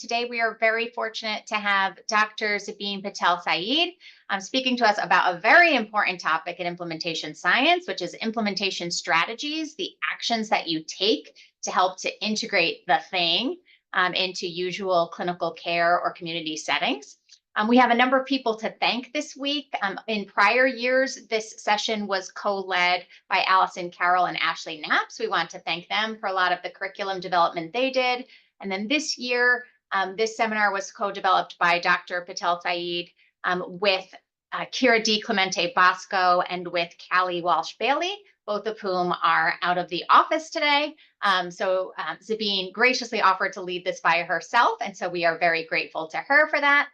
Today, we are very fortunate to have Dr. Zabeen Patel Saeed speaking to us about a very important topic in implementation science, which is implementation strategies, the actions that you take to help to integrate the thing into usual clinical care or community settings. We have a number of people to thank this week. In prior years, this session was co-led by Allison Carroll and Ashley Knapp. We want to thank them for a lot of the curriculum development they did. And then this year, this seminar was co-developed by Dr. Patel Saeed with Kira D. Clemente Bosco and with Callie Walsh Bailey, both of whom are out of the office today. Zabeen graciously offered to lead this by herself, and so we are very grateful to her for that.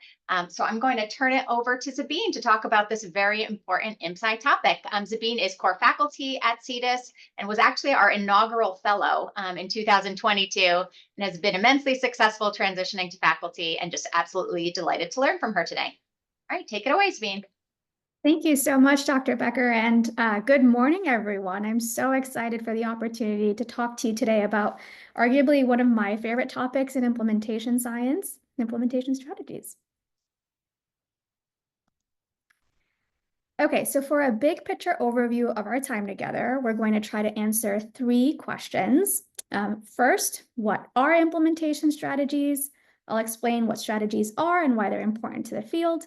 So I'm going to turn it over to Zabeen to talk about this very important IMSCI topic. Zabeen is core faculty at CEDIS and was actually our inaugural fellow in 2022 and has been immensely successful transitioning to faculty, and just absolutely delighted to learn from her today. All right, take it away, Zabeen. Thank you so much, Dr. Becker, and good morning, everyone. I'm so excited for the opportunity to talk to you today about arguably one of my favorite topics in implementation science, implementation strategies. Okay, so for a big picture overview of our time together, we're going to try to answer 3 questions. First, what are implementation strategies? I'll explain what strategies are and why they're important to the field.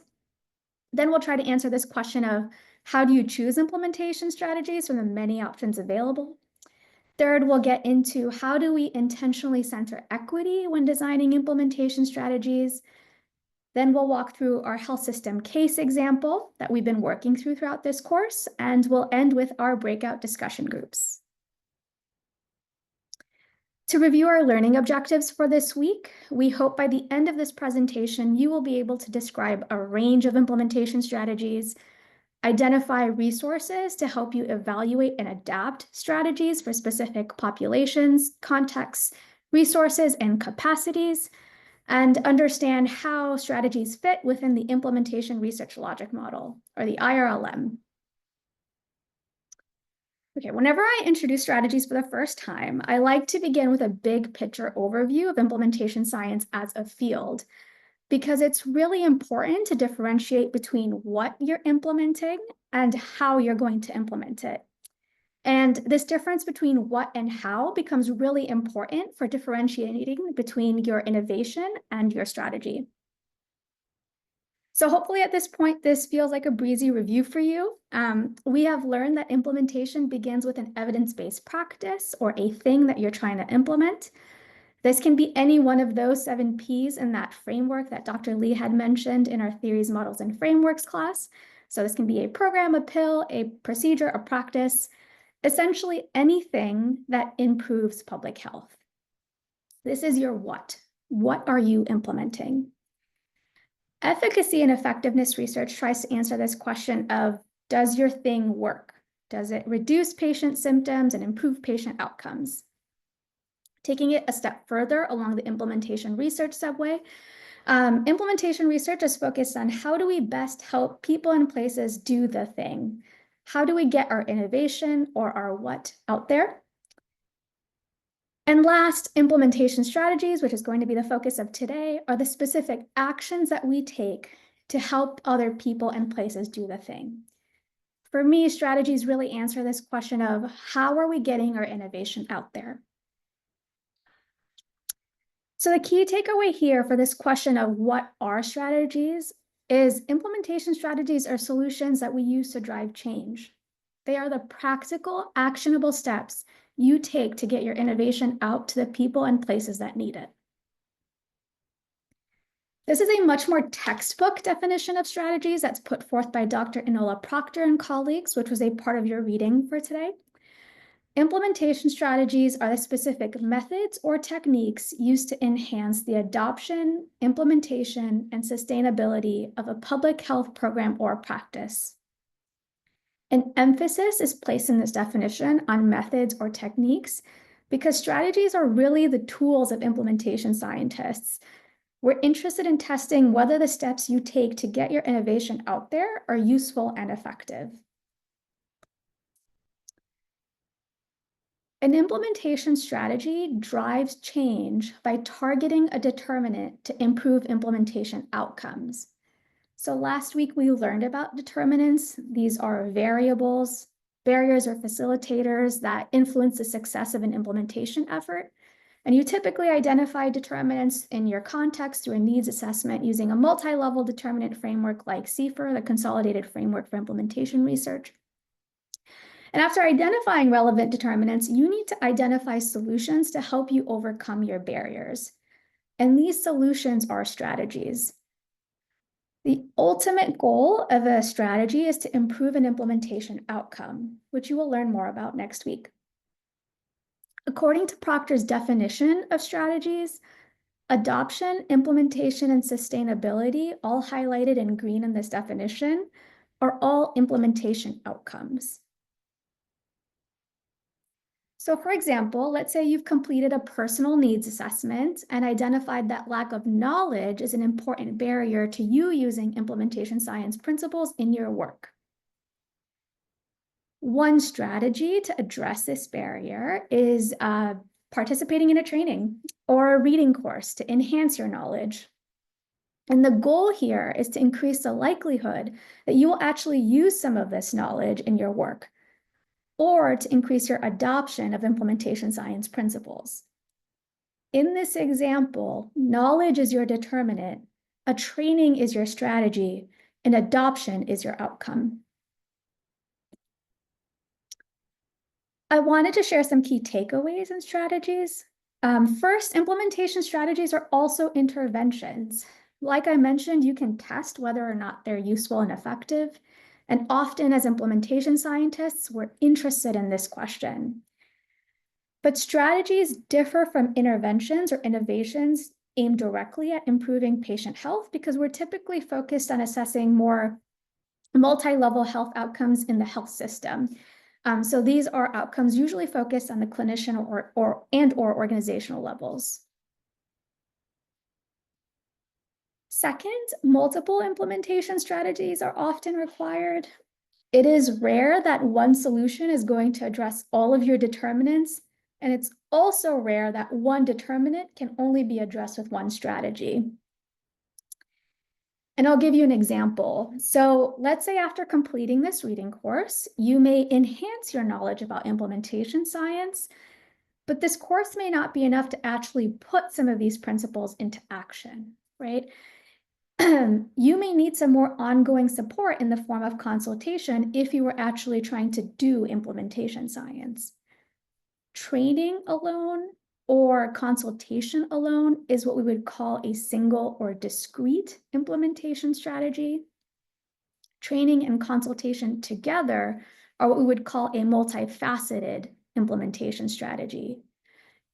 Then we'll try to answer this question of how do you choose implementation strategies from the many options available? Third, we'll get into how do we intentionally center equity when designing implementation strategies? Then we'll walk through our health system case example that we've been working through throughout this course, and we'll end with our breakout discussion groups. To review our learning objectives for this week, we hope by the end of this presentation, you will be able to describe a range of implementation strategies, identify resources to help you evaluate and adapt strategies for specific populations, contexts, resources, and capacities, and understand how strategies fit within the implementation research logic model, or the IRLM. Okay, whenever I introduce strategies for the first time, I like to begin with a big picture overview of implementation science as a field, because it's really important to differentiate between what you're implementing and how you're going to implement it. And this difference between what and how becomes really important for differentiating between your innovation and your strategy. So hopefully at this point, this feels like a breezy review for you. We have learned that implementation begins with an evidence-based practice or a thing that you're trying to implement. This can be any one of those 7 Ps in that framework that Dr. Lee had mentioned in our theories, models, and frameworks class. So this can be a program, a pill, a procedure, a practice, essentially anything that improves public health. This is your what. What are you implementing? Efficacy and effectiveness research tries to answer this question of, does your thing work? Does it reduce patient symptoms and improve patient outcomes? Taking it a step further along the implementation research subway, implementation research is focused on how do we best help people and places do the thing? How do we get our innovation or our what out there? And last, implementation strategies, which is going to be the focus of today, are the specific actions that we take to help other people and places do the thing. For me, strategies really answer this question of how are we getting our innovation out there? So the key takeaway here for this question of what are strategies is implementation strategies are solutions that we use to drive change. They are the practical, actionable steps you take to get your innovation out to the people and places that need it. This is a much more textbook definition of strategies that's put forth by Dr. Enola Proctor and colleagues, which was a part of your reading for today. Implementation strategies are the specific methods or techniques used to enhance the adoption, implementation, and sustainability of a public health program or practice. An emphasis is placed in this definition on methods or techniques because strategies are really the tools of implementation scientists. We're interested in testing whether the steps you take to get your innovation out there are useful and effective. An implementation strategy drives change by targeting a determinant to improve implementation outcomes. So last week we learned about determinants. These are variables, barriers or facilitators that influence the success of an implementation effort. And you typically identify determinants in your context through a needs assessment using a multi-level determinant framework like CFIR, the Consolidated Framework for Implementation Research. And after identifying relevant determinants, you need to identify solutions to help you overcome your barriers. And these solutions are strategies. The ultimate goal of a strategy is to improve an implementation outcome, which you will learn more about next week. According to Proctor's definition of strategies, adoption, implementation, and sustainability, all highlighted in green in this definition, are all implementation outcomes. So for example, let's say you've completed a personal needs assessment and identified that lack of knowledge is an important barrier to you using implementation science principles in your work. One strategy to address this barrier is participating in a training or a reading course to enhance your knowledge. And the goal here is to increase the likelihood that you will actually use some of this knowledge in your work, or to increase your adoption of implementation science principles. In this example, knowledge is your determinant, a training is your strategy, and adoption is your outcome. I wanted to share some key takeaways and strategies. First, implementation strategies are also interventions. Like I mentioned, you can test whether or not they're useful and effective. And often as implementation scientists, we're interested in this question. But strategies differ from interventions or innovations aimed directly at improving patient health because we're typically focused on assessing more multi-level health outcomes in the health system. So these are outcomes usually focused on the clinician or organizational levels. Second, multiple implementation strategies are often required. It is rare that one solution is going to address all of your determinants, and it's also rare that one determinant can only be addressed with one strategy. And I'll give you an example. So let's say after completing this reading course, you may enhance your knowledge about implementation science, but this course may not be enough to actually put some of these principles into action, right? You may need some more ongoing support in the form of consultation if you were actually trying to do implementation science. Training alone or consultation alone is what we would call a single or discrete implementation strategy. Training and consultation together are what we would call a multifaceted implementation strategy.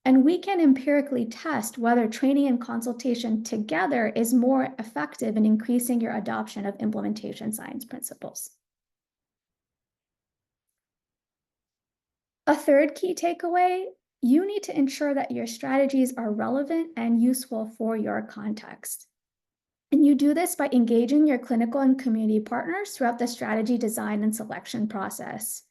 And we can empirically test whether training and consultation together is more effective in increasing your adoption of implementation science principles. A third key takeaway, you need to ensure that your strategies are relevant and useful for your context. And you do this by engaging your clinical and community partners throughout the strategy design and selection process.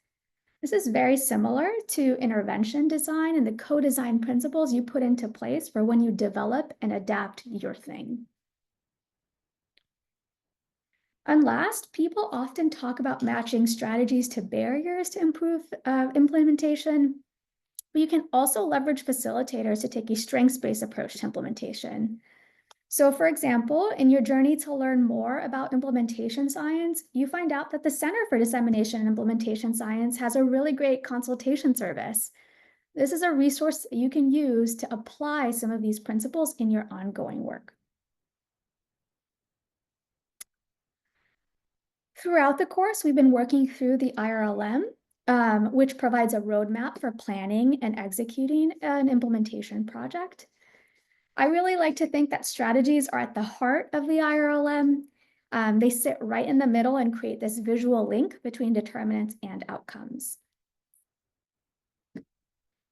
This is very similar to intervention design and the co-design principles you put into place for when you develop and adapt your thing. And last, people often talk about matching strategies to barriers to improve implementation, but you can also leverage facilitators to take a strengths-based approach to implementation. So for example, in your journey to learn more about implementation science, you find out that the Center for Dissemination and Implementation Science has a really great consultation service. This is a resource that you can use to apply some of these principles in your ongoing work. Throughout the course, we've been working through the IRLM, which provides a roadmap for planning and executing an implementation project. I really like to think that strategies are at the heart of the IRLM. They sit right in the middle and create this visual link between determinants and outcomes.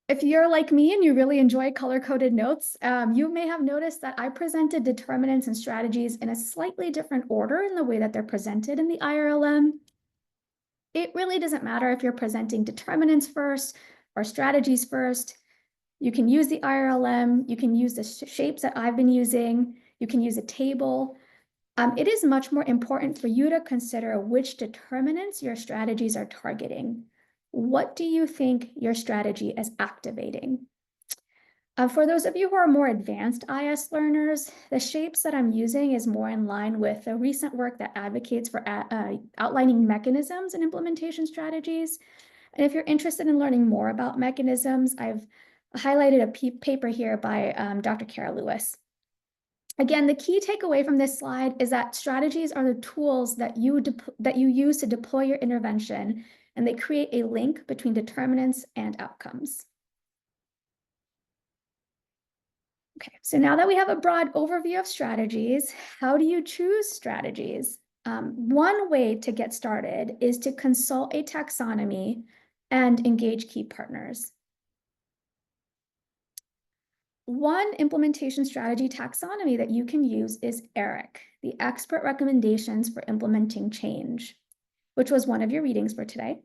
If you're like me and you really enjoy color-coded notes, you may have noticed that I presented determinants and strategies in a slightly different order in the way that they're presented in the IRLM. It really doesn't matter if you're presenting determinants first or strategies first. You can use the IRLM, you can use the shapes that I've been using, you can use a table. It is much more important for you to consider which determinants your strategies are targeting. What do you think your strategy is activating? For those of you who are more advanced IS learners, the shapes that I'm using is more in line with the recent work that advocates for outlining mechanisms and implementation strategies. And if you're interested in learning more about mechanisms, I've highlighted a paper here by Dr. Kara Lewis. Again, the key takeaway from this slide is that strategies are the tools that you use to deploy your intervention, and they create a link between determinants and outcomes. Okay, so now that we have a broad overview of strategies, how do you choose strategies? One way to get started is to consult a taxonomy and engage key partners. One implementation strategy taxonomy that you can use is ERIC, the Expert Recommendations for Implementing Change, which was one of your readings for today.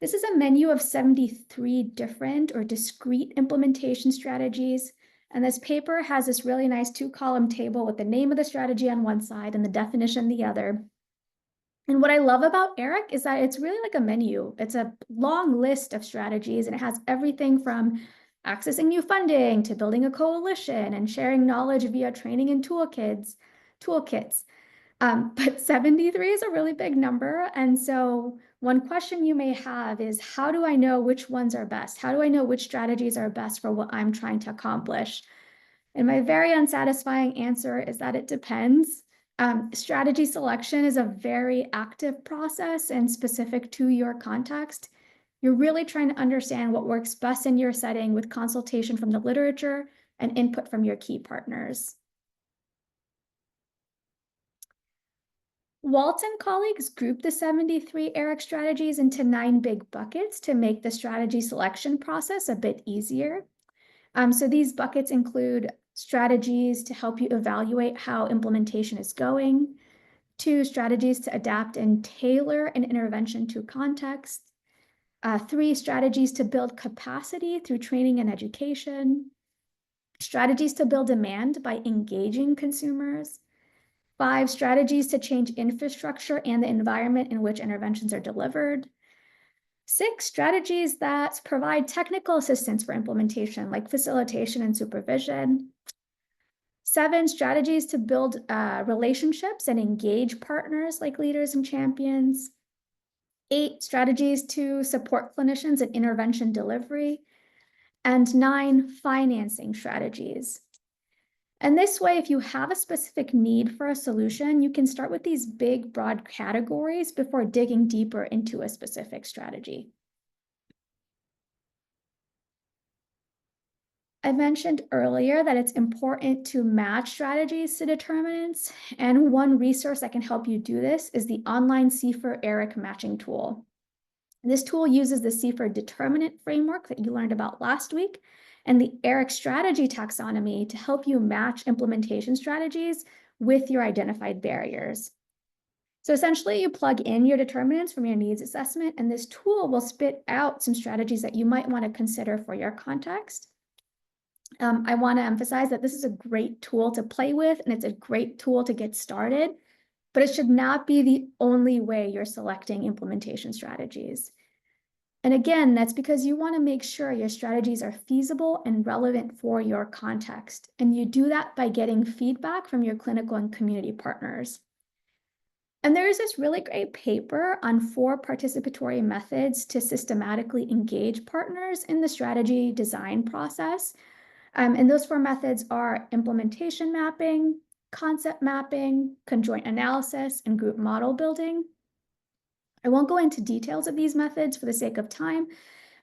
This is a menu of 73 different or discrete implementation strategies. And this paper has this really nice 2-column table with the name of the strategy on one side and the definition the other. And what I love about ERIC is that it's really like a menu. It's a long list of strategies, and it has everything from accessing new funding to building a coalition and sharing knowledge via training and toolkits. But 73 is a really big number. And so one question you may have is, how do I know which ones are best? How do I know which strategies are best for what I'm trying to accomplish? And my very unsatisfying answer is that it depends. Strategy selection is a very active process and specific to your context. You're really trying to understand what works best in your setting with consultation from the literature and input from your key partners. Walt and colleagues grouped the 73 ERIC strategies into 9 big buckets to make the strategy selection process a bit easier. So these buckets include strategies to help you evaluate how implementation is going, 2 strategies to adapt and tailor an intervention to context, 3 strategies to build capacity through training and education, strategies to build demand by engaging consumers, 5 strategies to change infrastructure and the environment in which interventions are delivered, 6 strategies that provide technical assistance for implementation, like facilitation and supervision, 7 strategies to build relationships and engage partners like leaders and champions, 8 strategies to support clinicians in intervention delivery, and 9 financing strategies. And this way, if you have a specific need for a solution, you can start with these big, broad categories before digging deeper into a specific strategy. I mentioned earlier that it's important to match strategies to determinants, and one resource that can help you do this is the online CFIR ERIC matching tool. This tool uses the CFIR determinant framework that you learned about last week and the ERIC strategy taxonomy to help you match implementation strategies with your identified barriers. So essentially, you plug in your determinants from your needs assessment, and this tool will spit out some strategies that you might want to consider for your context. I want to emphasize that this is a great tool to play with, and it's a great tool to get started, but it should not be the only way you're selecting implementation strategies. And again, that's because you want to make sure your strategies are feasible and relevant for your context. And you do that by getting feedback from your clinical and community partners. And there is this really great paper on 4 participatory methods to systematically engage partners in the strategy design process. And those 4 methods are implementation mapping, concept mapping, conjoint analysis, and group model building. I won't go into details of these methods for the sake of time,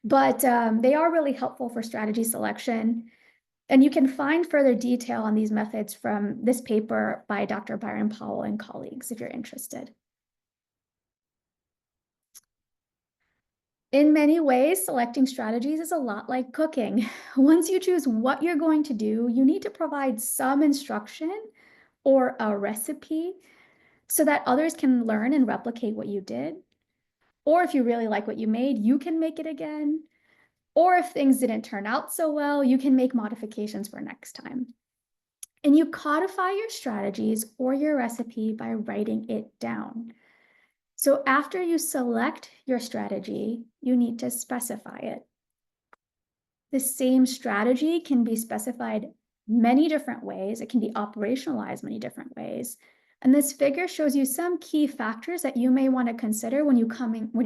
but they are really helpful for strategy selection. And you can find further detail on these methods from this paper by Dr. Byron Powell and colleagues if you're interested. In many ways, selecting strategies is a lot like cooking. Once you choose what you're going to do, you need to provide some instruction or a recipe so that others can learn and replicate what you did. Or if you really like what you made, you can make it again. Or if things didn't turn out so well, you can make modifications for next time. And you codify your strategies or your recipe by writing it down. So after you select your strategy, you need to specify it. The same strategy can be specified many different ways. It can be operationalized many different ways. And this figure shows you some key factors that you may want to consider when you're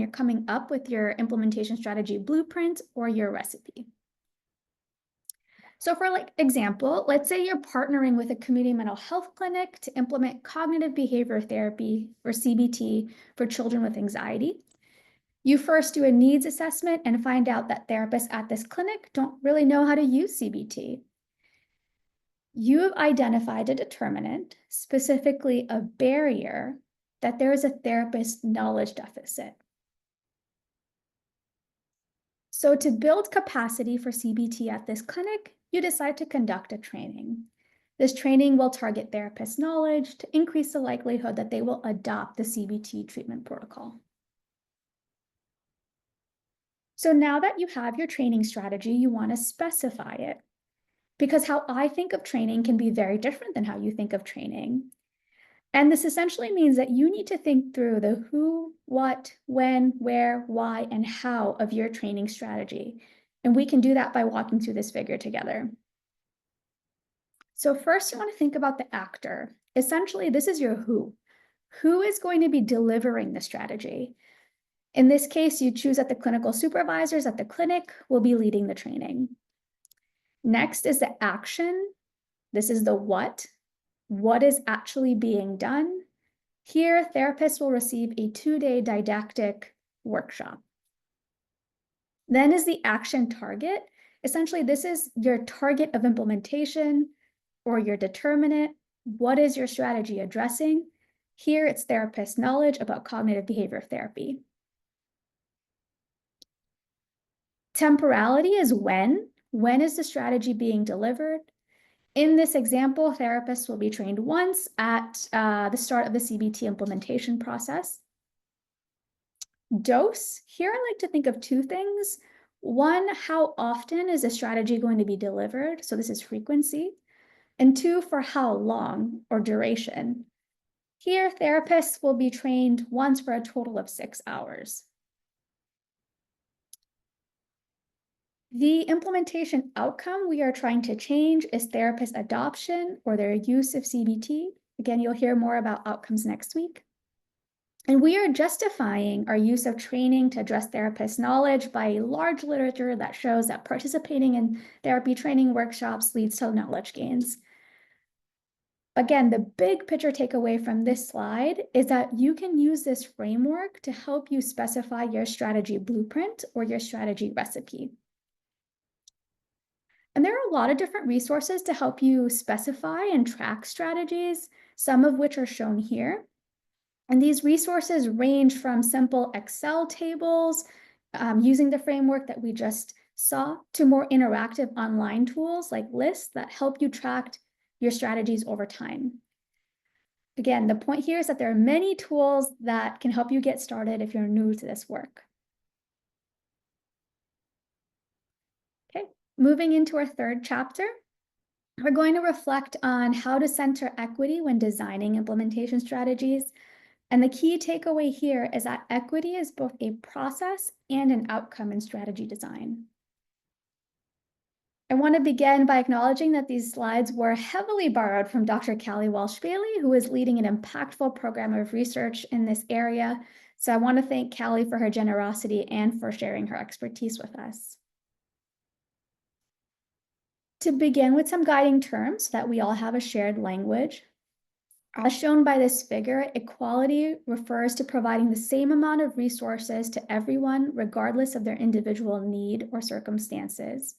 coming up with your implementation strategy blueprint or your recipe. So for example, let's say you're partnering with a community mental health clinic to implement cognitive behavior therapy or CBT for children with anxiety. You first do a needs assessment and find out that therapists at this clinic don't really know how to use CBT. You have identified a determinant, specifically a barrier, that there is a therapist knowledge deficit. So to build capacity for CBT at this clinic, you decide to conduct a training. This training will target therapist knowledge to increase the likelihood that they will adopt the CBT treatment protocol. So now that you have your training strategy, you want to specify it. Because how I think of training can be very different than how you think of training. And this essentially means that you need to think through the who, what, when, where, why, and how of your training strategy. And we can do that by walking through this figure together. So first, you want to think about the actor. Essentially, this is your who. Who is going to be delivering the strategy? In this case, you choose that the clinical supervisors at the clinic will be leading the training. Next is the action. This is the what. What is actually being done? Here, therapists will receive a 2-day didactic workshop. Then is the action target. Essentially, this is your target of implementation or your determinant. What is your strategy addressing? Here, it's therapist knowledge about cognitive behavior therapy. Temporality is when. When is the strategy being delivered? In this example, therapists will be trained once at the start of the CBT implementation process. Dose, here I like to think of two things. One, how often is a strategy going to be delivered? So this is frequency. And two, for how long or duration. Here, therapists will be trained once for a total of 6 hours. The implementation outcome we are trying to change is therapist adoption or their use of CBT. Again, you'll hear more about outcomes next week. And we are justifying our use of training to address therapist knowledge by large literature that shows that participating in therapy training workshops leads to knowledge gains. Again, the big picture takeaway from this slide is that you can use this framework to help you specify your strategy blueprint or your strategy recipe. And there are a lot of different resources to help you specify and track strategies, some of which are shown here. And these resources range from simple Excel tables using the framework that we just saw to more interactive online tools like lists that help you track your strategies over time. Again, the point here is that there are many tools that can help you get started if you're new to this work. Okay, moving into our third chapter, we're going to reflect on how to center equity when designing implementation strategies. And the key takeaway here is that equity is both a process and an outcome in strategy design. I want to begin by acknowledging that these slides were heavily borrowed from Dr. Callie Walsh-Bailey, who is leading an impactful program of research in this area. So I want to thank Callie for her generosity and for sharing her expertise with us. To begin with some guiding terms so that we all have a shared language. As shown by this figure, equality refers to providing the same amount of resources to everyone, regardless of their individual need or circumstances.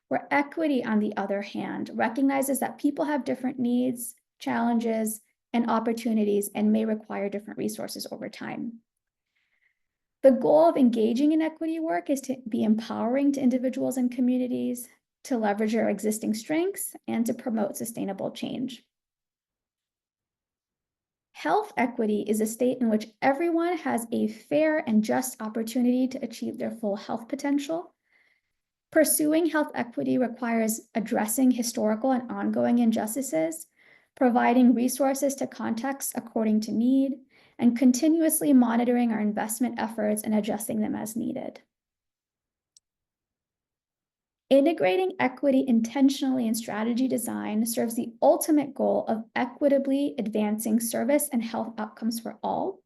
Where equity, on the other hand, recognizes that people have different needs, challenges, and opportunities and may require different resources over time. The goal of engaging in equity work is to be empowering to individuals and communities, to leverage their existing strengths, and to promote sustainable change. Health equity is a state in which everyone has a fair and just opportunity to achieve their full health potential. Pursuing health equity requires addressing historical and ongoing injustices, providing resources to contexts according to need, and continuously monitoring our investment efforts and adjusting them as needed. Integrating equity intentionally in strategy design serves the ultimate goal of equitably advancing service and health outcomes for all.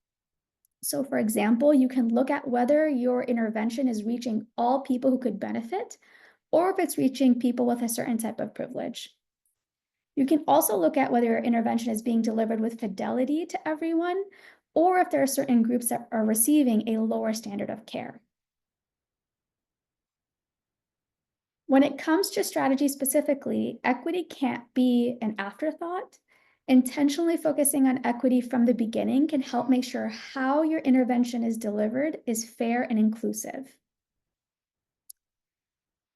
So, for example, you can look at whether your intervention is reaching all people who could benefit, or if it's reaching people with a certain type of privilege. You can also look at whether your intervention is being delivered with fidelity to everyone, or if there are certain groups that are receiving a lower standard of care. When it comes to strategy specifically, equity can't be an afterthought. Intentionally focusing on equity from the beginning can help make sure how your intervention is delivered is fair and inclusive.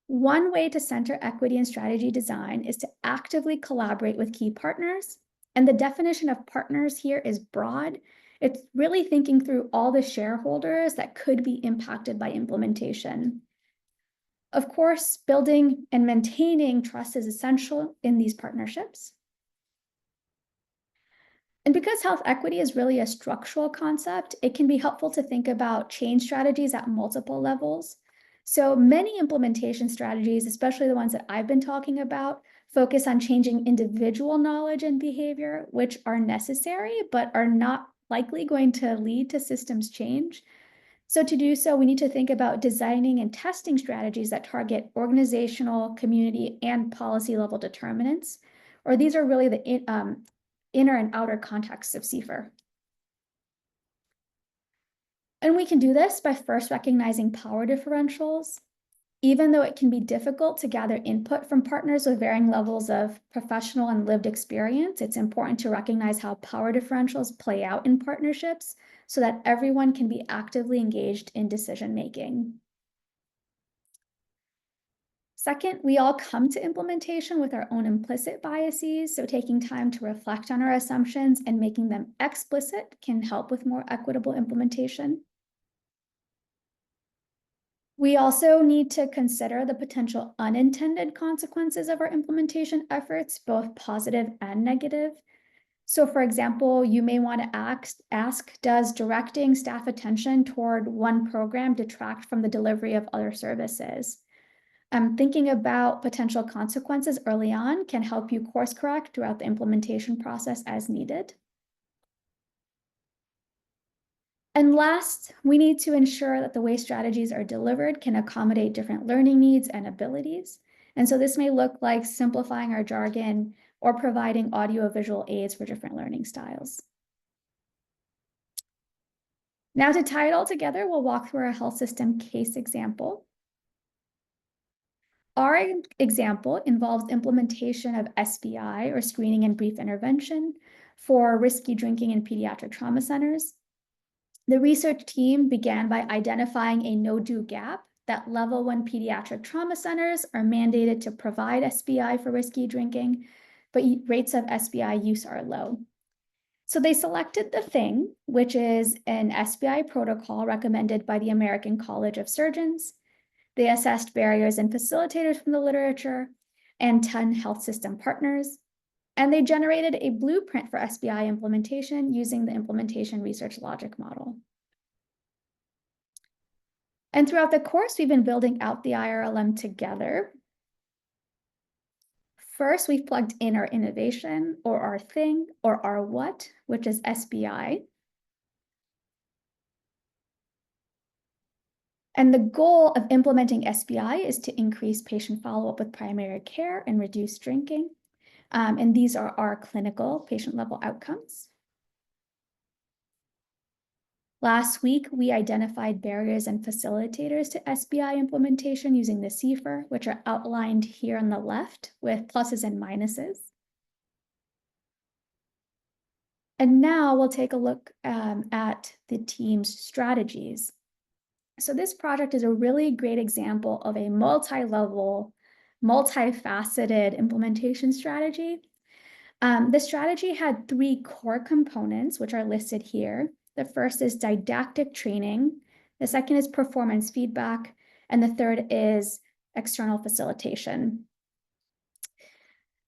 One way to center equity in strategy design is to actively collaborate with key partners. And the definition of partners here is broad. It's really thinking through all the shareholders that could be impacted by implementation. Of course, building and maintaining trust is essential in these partnerships. And because health equity is really a structural concept, it can be helpful to think about change strategies at multiple levels. So many implementation strategies, especially the ones that I've been talking about, focus on changing individual knowledge and behavior, which are necessary, but are not likely going to lead to systems change. So to do so, we need to think about designing and testing strategies that target organizational, community, and policy level determinants, or these are really the inner and outer contexts of CFR. And we can do this by first recognizing power differentials. Even though it can be difficult to gather input from partners with varying levels of professional and lived experience, it's important to recognize how power differentials play out in partnerships so that everyone can be actively engaged in decision-making. Second, we all come to implementation with our own implicit biases, so taking time to reflect on our assumptions and making them explicit can help with more equitable implementation. We also need to consider the potential unintended consequences of our implementation efforts, both positive and negative. So for example, you may want to ask, does directing staff attention toward one program detract from the delivery of other services? Thinking about potential consequences early on can help you course correct throughout the implementation process as needed. And last, we need to ensure that the way strategies are delivered can accommodate different learning needs and abilities. And so this may look like simplifying our jargon or providing audio-visual aids for different learning styles. Now to tie it all together, we'll walk through our health system case example. Our example involves implementation of SBI, or screening and brief intervention, for risky drinking in pediatric trauma centers. The research team began by identifying a no-do gap that level 1 pediatric trauma centers are mandated to provide SBI for risky drinking, but rates of SBI use are low. So they selected the thing, which is an SBI protocol recommended by the American College of Surgeons. They assessed barriers and facilitators from the literature and 10 health system partners. And they generated a blueprint for SBI implementation using the implementation research logic model. And throughout the course, we've been building out the IRLM together. First, we've plugged in our innovation, or our thing, or our what, which is SBI. And the goal of implementing SBI is to increase patient follow-up with primary care and reduce drinking. And these are our clinical patient-level outcomes. Last week, we identified barriers and facilitators to SBI implementation using the CFR, which are outlined here on the left with pluses and minuses. And now we'll take a look at the team's strategies. So this project is a really great example of a multi-level, multifaceted implementation strategy. The strategy had 3 core components, which are listed here. The first is didactic training. The second is performance feedback. And the third is external facilitation.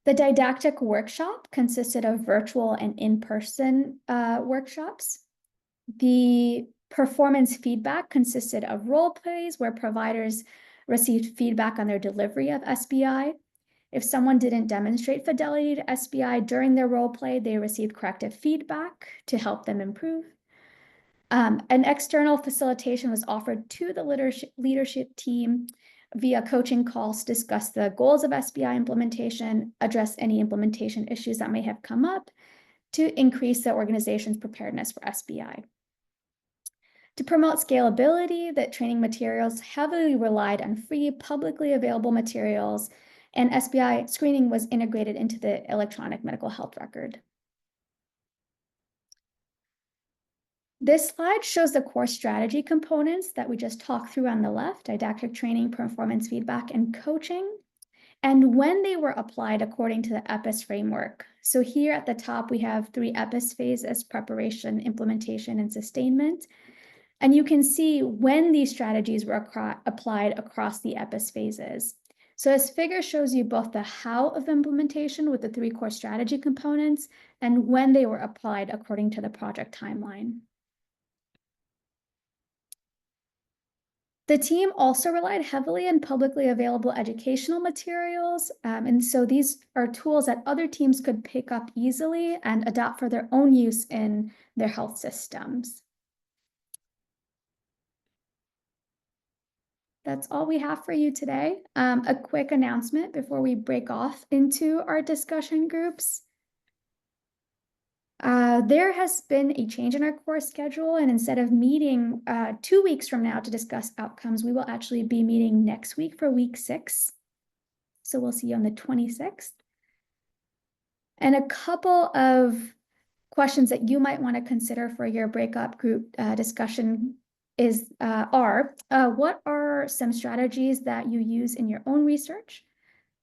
The didactic workshop consisted of virtual and in-person workshops. The performance feedback consisted of role plays where providers received feedback on their delivery of SBI. If someone didn't demonstrate fidelity to SBI during their role play, they received corrective feedback to help them improve. An external facilitation was offered to the leadership team via coaching calls to discuss the goals of SBI implementation, address any implementation issues that may have come up, to increase the organization's preparedness for SBI. To promote scalability, the training materials heavily relied on free, publicly available materials, and SBI screening was integrated into the electronic medical health record. This slide shows the core strategy components that we just talked through on the left: didactic training, performance feedback, and coaching, and when they were applied according to the EPIS framework. So here at the top, we have 3 EPIS phases: preparation, implementation, and sustainment. And you can see when these strategies were applied across the EPIS phases. So this figure shows you both the how of implementation with the 3 core strategy components and when they were applied according to the project timeline. The team also relied heavily on publicly available educational materials. And so these are tools that other teams could pick up easily and adopt for their own use in their health systems. That's all we have for you today. A quick announcement before we break off into our discussion groups. There has been a change in our course schedule, and instead of meeting 2 weeks from now to discuss outcomes, we will actually be meeting next week for week 6. So we'll see you on the 26th. And a couple of questions that you might want to consider for your breakout group discussion are what are some strategies that you use in your own research?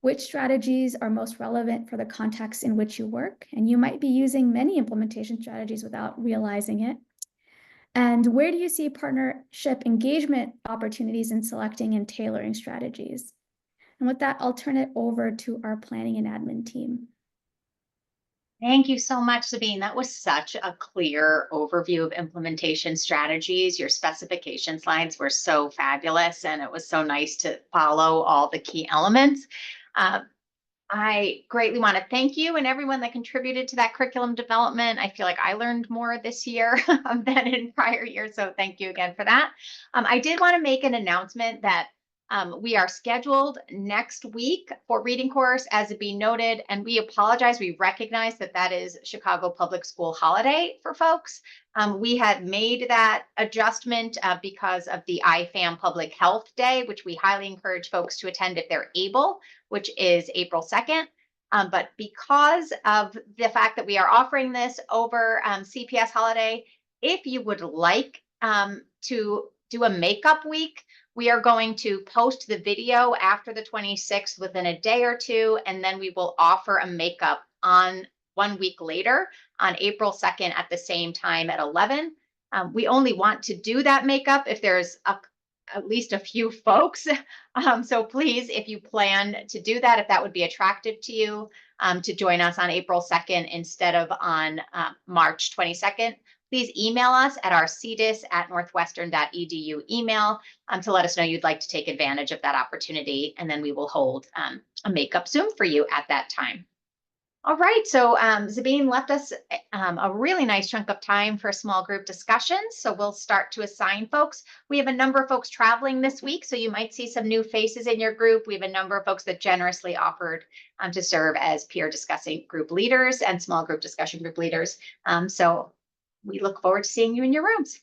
Which strategies are most relevant for the context in which you work? And you might be using many implementation strategies without realizing it. And where do you see partnership engagement opportunities in selecting and tailoring strategies? And with that, I'll turn it over to our planning and admin team. Thank you so much, Sabine. That was such a clear overview of implementation strategies. Your specification slides were so fabulous, and it was so nice to follow all the key elements. I greatly want to thank you and everyone that contributed to that curriculum development. I feel like I learned more this year than in prior years, so thank you again for that. I did want to make an announcement that we are scheduled next week for reading course, as it be noted, and we apologize. We recognize that that is Chicago Public School holiday for folks. We had made that adjustment because of the IFAM Public Health Day, which we highly encourage folks to attend if they're able, which is April 2nd. But because of the fact that we are offering this over CPS holiday, if you would like to do a makeup week, we are going to post the video after the 26th within a day or two, and then we will offer a makeup on 1 week later on April 2nd at the same time at 11. We only want to do that makeup if there's at least a few folks. So please, if you plan to do that, if that would be attractive to you, to join us on April 2nd instead of on March 22nd, please email us at our cdis@northwestern.edu email to let us know you'd like to take advantage of that opportunity, and then we will hold a makeup Zoom for you at that time. All right, so Sabine left us a really nice chunk of time for small group discussions, so we'll start to assign folks. We have a number of folks traveling this week, so you might see some new faces in your group. We have a number of folks that generously offered to serve as peer discussing group leaders and small group discussion group leaders. So we look forward to seeing you in your rooms.